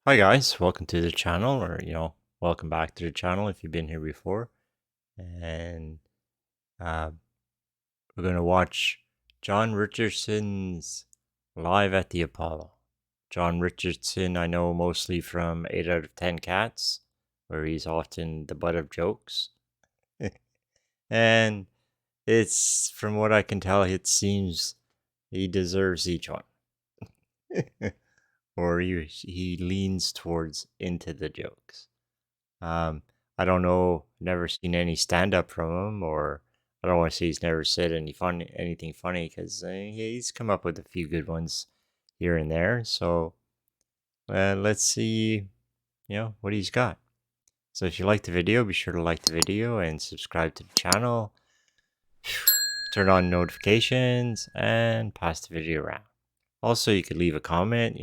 Hi guys, welcome to the channel, or welcome back to the channel if you've been here before. And uh, we're gonna watch Jon Richardson's Live at the Apollo. Jon Richardson, I know mostly from 8 out of 10 Cats, where he's often the butt of jokes. And it's, from what I can tell, it seems he deserves each one. Or he leans towards into the jokes. I don't know, never seen any stand up from him, or I don't want to say he's never said anything funny, because he's come up with a few good ones here and there. So let's see, what he's got. So if you like the video, be sure to like the video and subscribe to the channel. Turn on notifications and pass the video around. Also, you could leave a comment,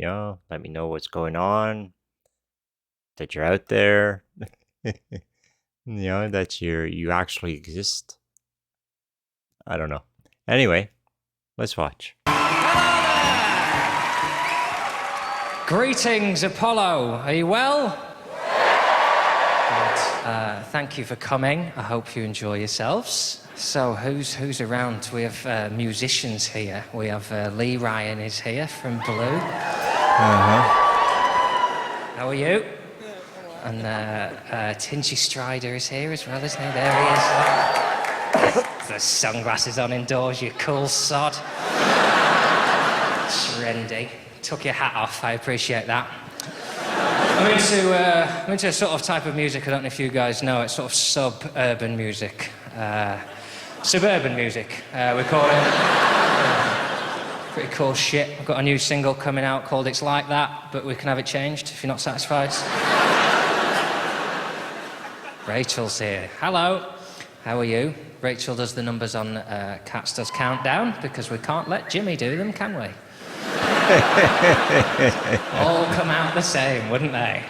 let me know what's going on, that you're out there, that you actually exist. I don't know. Anyway, let's watch. Greetings, Apollo. Are you well? Good. Thank you for coming. I hope you enjoy yourselves. So, who's around? We have musicians here. We have Lee Ryan is here from Blue. How are you? And Tinchy Strider is here as well, isn't he? There he is. The sunglasses on indoors, you cool sod. Trendy. Took your hat off, I appreciate that. I'm into a sort of type of music, I don't know if you guys know, it's sort of suburban music. Suburban music, we call it. Pretty cool shit. I've got a new single coming out called It's Like That, but we can have it changed if you're not satisfied. Rachel's here. Hello. How are you? Rachel does the numbers on Cats Does Countdown, because we can't let Jimmy do them, can we? All come out the same, wouldn't they?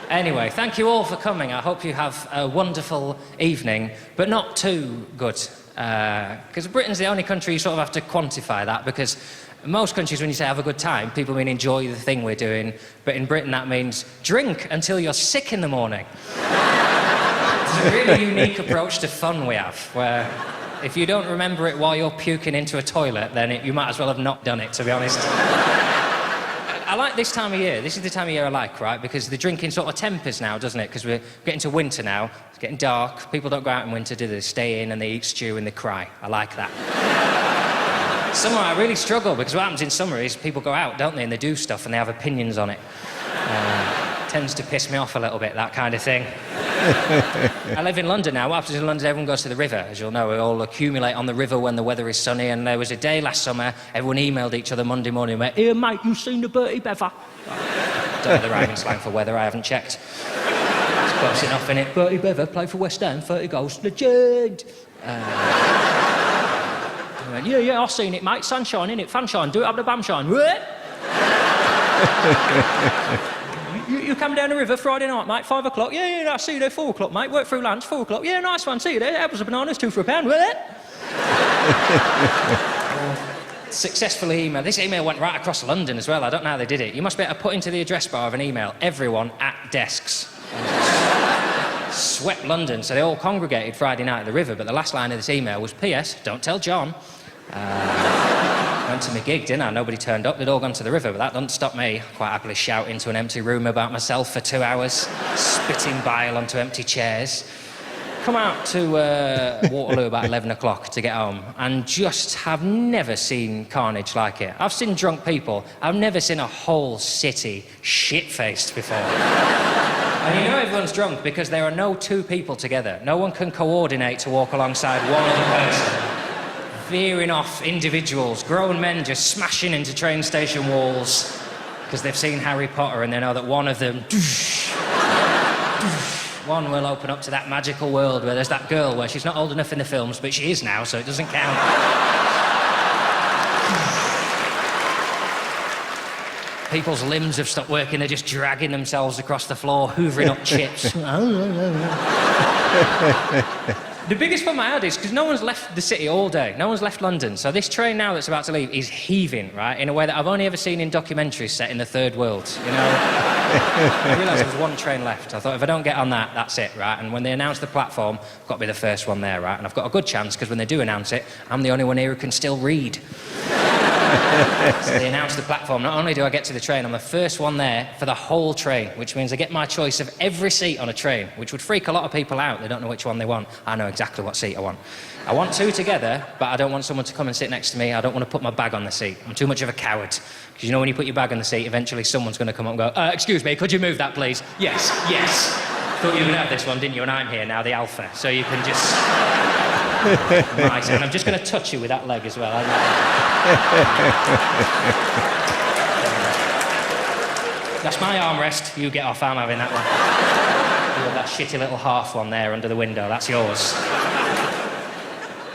Anyway, thank you all for coming. I hope you have a wonderful evening, but not too good. Because Britain's the only country you sort of have to quantify that, because most countries, when you say have a good time, people mean enjoy the thing we're doing, but in Britain that means drink until you're sick in the morning. It's a really unique approach to fun we have, where if you don't remember it while you're puking into a toilet, then you might as well have not done it, to be honest. I like this time of year. This is the time of year I like, right? Because the drinking sort of tempers now, doesn't it? Because we're getting to winter now. It's getting dark. People don't go out in winter, do they? They stay in and they eat stew and they cry. I like that. Summer, I really struggle, because what happens in summer is people go out, don't they? And they do stuff and they have opinions on it. Tends to piss me off a little bit, that kind of thing. I live in London now. What happens in London, everyone goes to the river. As you'll know, we all accumulate on the river when the weather is sunny, and there was a day last summer, everyone emailed each other Monday morning and went, "Here, mate, you seen the Bertie Bever?" Don't know the rhyming slang for weather, I haven't checked. It's close enough, innit? Bertie Bever played for West Ham, 30 goals, legend. I went, yeah, I've seen it, mate. Sunshine, innit? Funshine, do it up the bumshine. You come down the river Friday night, mate, 5 o'clock. Yeah, I see you there, 4 o'clock, mate. Work through lunch, 4 o'clock. Yeah, nice one, see you there. Apples and bananas, 2 for £1. Successfully emailed. This email went right across London as well. I don't know how they did it. You must be able to put into the address bar of an email, everyone at desks. Swept London, so they all congregated Friday night at the river, but the last line of this email was, P.S. Don't tell John. Went to my gig, didn't I? Nobody turned up. They'd all gone to the river, but that doesn't stop me. Quite happily shout into an empty room about myself for 2 hours, spitting bile onto empty chairs. Come out to Waterloo about 11 o'clock to get home, and just have never seen carnage like it. I've seen drunk people. I've never seen a whole city shit-faced before. And you know everyone's drunk because there are no two people together. No one can coordinate to walk alongside one other person. Veering off individuals, grown men just smashing into train station walls because they've seen Harry Potter and they know that one of them, one will open up to that magical world where there's that girl where she's not old enough in the films, but she is now, so it doesn't count. People's limbs have stopped working, they're just dragging themselves across the floor, hoovering up chips. The biggest problem I had is because no one's left the city all day. No one's left London. So this train now that's about to leave is heaving, right, in a way that I've only ever seen in documentaries set in the third world, you know? I realised there was one train left. I thought, if I don't get on that, that's it, right? And when they announce the platform, I've got to be the first one there, right? And I've got a good chance, because when they do announce it, I'm the only one here who can still read. So they announce the platform. Not only do I get to the train, I'm the first one there for the whole train, which means I get my choice of every seat on a train, which would freak a lot of people out. They don't know which one they want. I know exactly what seat I want. I want two together, but I don't want someone to come and sit next to me. I don't want to put my bag on the seat. I'm too much of a coward. Because you know when you put your bag on the seat, eventually someone's going to come up and go, excuse me, could you move that, please? Yes, yes. Thought you would have this one, didn't you? And I'm here now, the alpha. So you can just... Nice. And I'm just going to touch you with that leg as well. That's my armrest. You get off, I'm having that one. You have that shitty little half one there under the window. That's yours.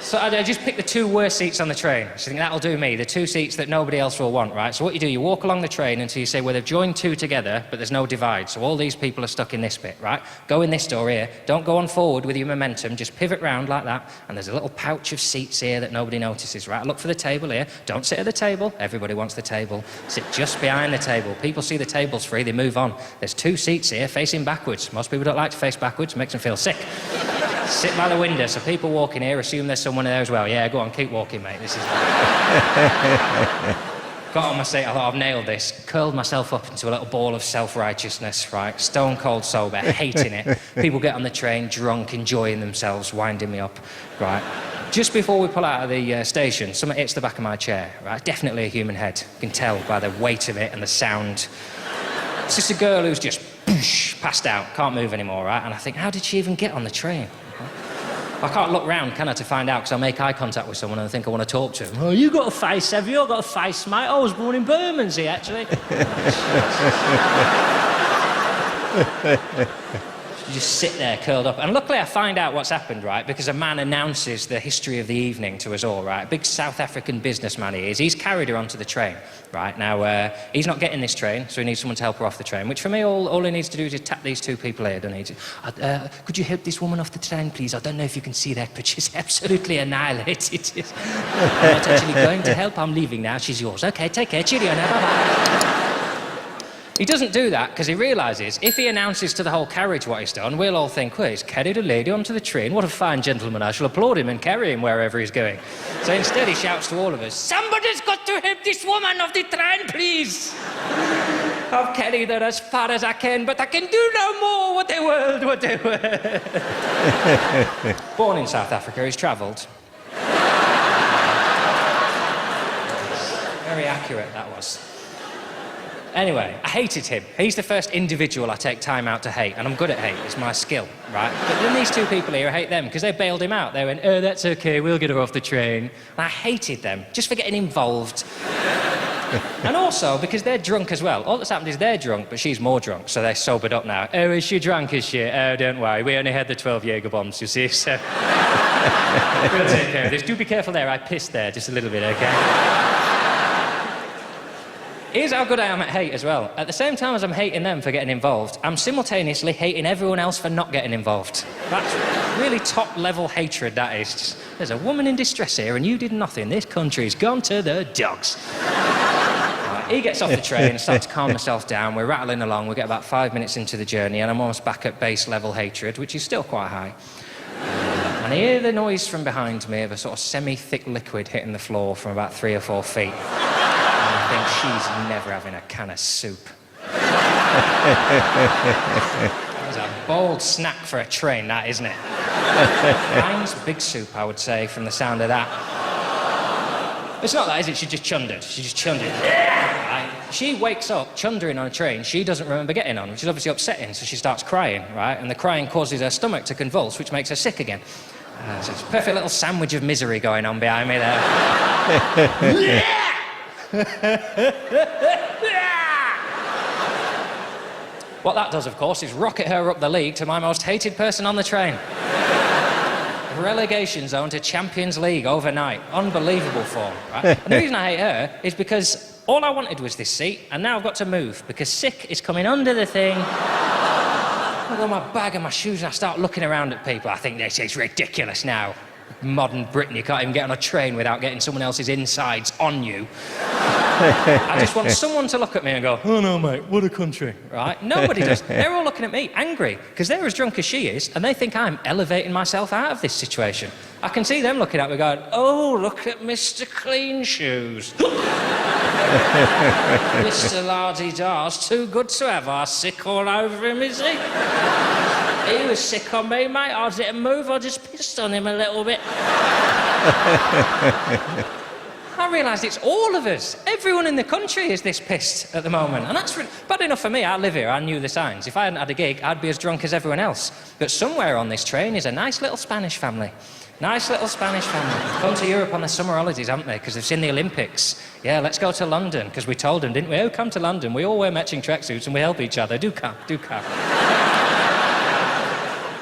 So I just picked the two worst seats on the train. So I think that'll do me, the two seats that nobody else will want, right? So what you do, you walk along the train until you say, well, they've joined two together, but there's no divide. So all these people are stuck in this bit, right? Go in this door here. Don't go on forward with your momentum. Just pivot round like that. And there's a little pouch of seats here that nobody notices, right? Look for the table here. Don't sit at the table. Everybody wants the table. Sit just behind the table. People see the table's free, they move on. There's two seats here facing backwards. Most people don't like to face backwards. It makes them feel sick. Sit by the window, so people walking here assume there's someone there as well. Yeah, go on, keep walking, mate. This is... Got on my seat, I thought, I've nailed this. Curled myself up into a little ball of self-righteousness, right? Stone cold sober, hating it. People get on the train, drunk, enjoying themselves, winding me up, right? Just before we pull out of the station, something hits the back of my chair, right? Definitely a human head. You can tell by the weight of it and the sound. It's just a girl who's just passed out, can't move anymore, right? And I think, how did she even get on the train? I can't look round, can I, to find out, because I'll make eye contact with someone and I think I want to talk to them. Oh, you got a face, have you? I got a face, mate. I was born in Bermondsey, actually. You just sit there curled up. And luckily I find out what's happened, right? Because a man announces the history of the evening to us all, right? A big South African businessman he is. He's carried her onto the train, right? Now, he's not getting this train, so he needs someone to help her off the train, which for me, all he needs to do is just tap these two people here, doesn't he? Could you help this woman off the train, please? I don't know if you can see that, but she's absolutely annihilated. I'm not actually going to help. I'm leaving now. She's yours. Okay, take care. Cheerio now. Bye-bye. He doesn't do that because he realises if he announces to the whole carriage what he's done, we'll all think, well, he's carried a lady onto the train. What a fine gentleman. I shall applaud him and carry him wherever he's going. So instead he shouts to all of us, somebody's got to help this woman off the train, please. I've carried her as far as I can, but I can do no more. What a world, what a world. Born in South Africa, he's travelled. Very accurate, that was. Anyway, I hated him. He's the first individual I take time out to hate, and I'm good at hate. It's my skill, right? But then these two people here, I hate them because they bailed him out. They went, oh, that's okay, we'll get her off the train. And I hated them just for getting involved. And also because they're drunk as well. All that's happened is they're drunk, but she's more drunk, so they're sobered up now. Oh, is she drunk, is she? Oh, don't worry, we only had the 12 Jaeger bombs, you see, so... We'll take care of this. Do be careful there, I pissed there just a little bit, okay? Here's how good I am at hate as well. At the same time as I'm hating them for getting involved, I'm simultaneously hating everyone else for not getting involved. That's really top-level hatred, that is. Just, there's a woman in distress here and you did nothing. This country's gone to the dogs. Right, he gets off the train and starts to calm himself down. We're rattling along. We get about 5 minutes into the journey and I'm almost back at base-level hatred, which is still quite high. And I hear the noise from behind me of a sort of semi-thick liquid hitting the floor from about 3 or 4 feet. I think she's never having a can of soup. That was a bold snack for a train, that, isn't it? Heinz big soup, I would say, from the sound of that. It's not that, is it? She just chundered. She just chundered. Right? She wakes up chundering on a train she doesn't remember getting on, which is obviously upsetting, so she starts crying, right? And the crying causes her stomach to convulse, which makes her sick again. So it's a perfect little sandwich of misery going on behind me there. What that does, of course, is rocket her up the league to my most hated person on the train. Relegation zone to Champions League overnight. Unbelievable form, right? And the reason I hate her is because all I wanted was this seat, and now I've got to move, because sick is coming under the thing. I got my bag and my shoes and I start looking around at people. I think this is ridiculous now. Modern Britain, you can't even get on a train without getting someone else's insides on you. I just want someone to look at me and go, oh no mate, what a country, right? Nobody does. They're all looking at me, angry, because they're as drunk as she is, and they think I'm elevating myself out of this situation. I can see them looking at me going, oh, look at Mr. Clean Shoes. Mr. Lardy-Dar's too good to have. I sick all over him, is he? He was sick on me, mate. I didn't move, I just pissed on him a little bit. I realised it's all of us. Everyone in the country is this pissed at the moment. And that's bad enough for me. I live here. I knew the signs. If I hadn't had a gig, I'd be as drunk as everyone else. But somewhere on this train is a nice little Spanish family. Nice little Spanish family. Come to Europe on their summer holidays, haven't they? Because they've seen the Olympics. Yeah, let's go to London. Because we told them, didn't we? Oh, come to London. We all wear matching tracksuits and we help each other. Do come, do come.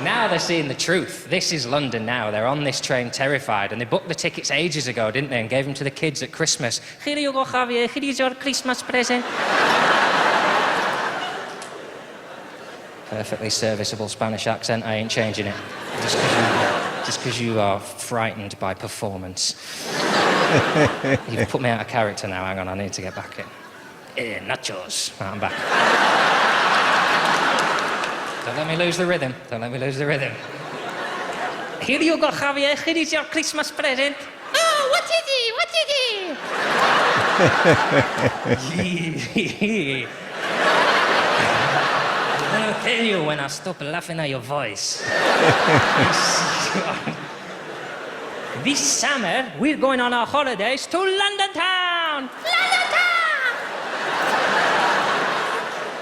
Now they're seeing the truth. This is London now. They're on this train terrified. And they booked the tickets ages ago, didn't they? And gave them to the kids at Christmas. Here you go, Javier. Here is your Christmas present. Perfectly serviceable Spanish accent. I ain't changing it. Just because you are frightened by performance. You've put me out of character now. Hang on, I need to get back in. Nachos. Right, I'm back. Don't let me lose the rhythm. Don't let me lose the rhythm. Here you go, Javier. Here is your Christmas present. Oh, what is it? What is it? I'll tell you when I stop laughing at your voice. This summer, we're going on our holidays to London Town. London Town!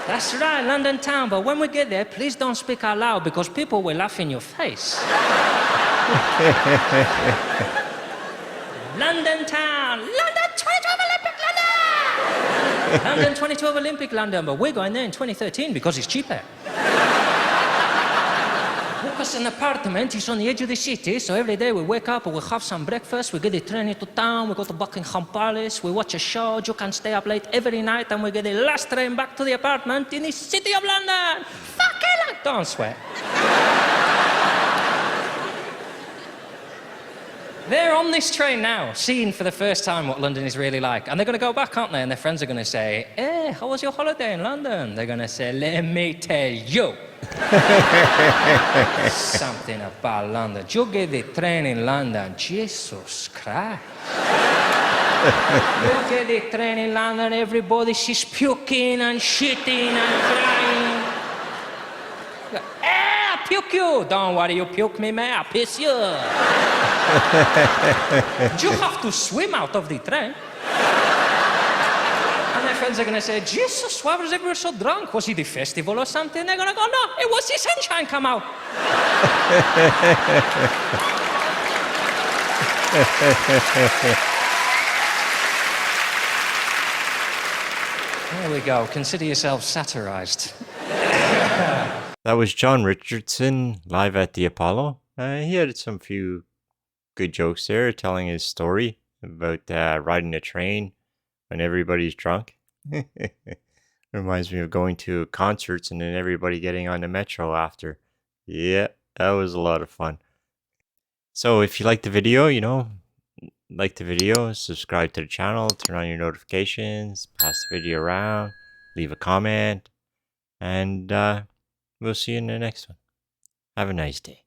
That's right, London Town. But when we get there, please don't speak out loud because people will laugh in your face. London Town! London 2012 Olympic London! London 2012 Olympic London, but we're going there in 2013 because it's cheaper. Book us an apartment, it's on the edge of the city, so every day we wake up, we'll have some breakfast, we get the train into town, we go to Buckingham Palace, we watch a show, you can stay up late every night, and we get the last train back to the apartment in the city of London. Fucking don't sweat. They're on this train now, seeing for the first time what London is really like. And they're going to go back, aren't they? And their friends are going to say, hey, how was your holiday in London? They're going to say, let me tell you. Something about London. You get the train in London, Jesus Christ. You get the train in London, everybody, she's puking and shitting and crying. I puke you. Don't worry, you puke me, man. I piss you. You have to swim out of the train. And their friends are going to say, Jesus, why was everyone so drunk? Was it the festival or something? They're going to go, no, it was the sunshine come out. There we go. Consider yourself satirized. That was Jon Richardson live at the Apollo. He had some few good jokes there, telling his story about riding a train when everybody's drunk. Reminds me of going to concerts and then everybody getting on the metro after. Yeah, that was a lot of fun. So if you like the video, like the video, subscribe to the channel, turn on your notifications, pass the video around, leave a comment, and we'll see you in the next one. Have a nice day.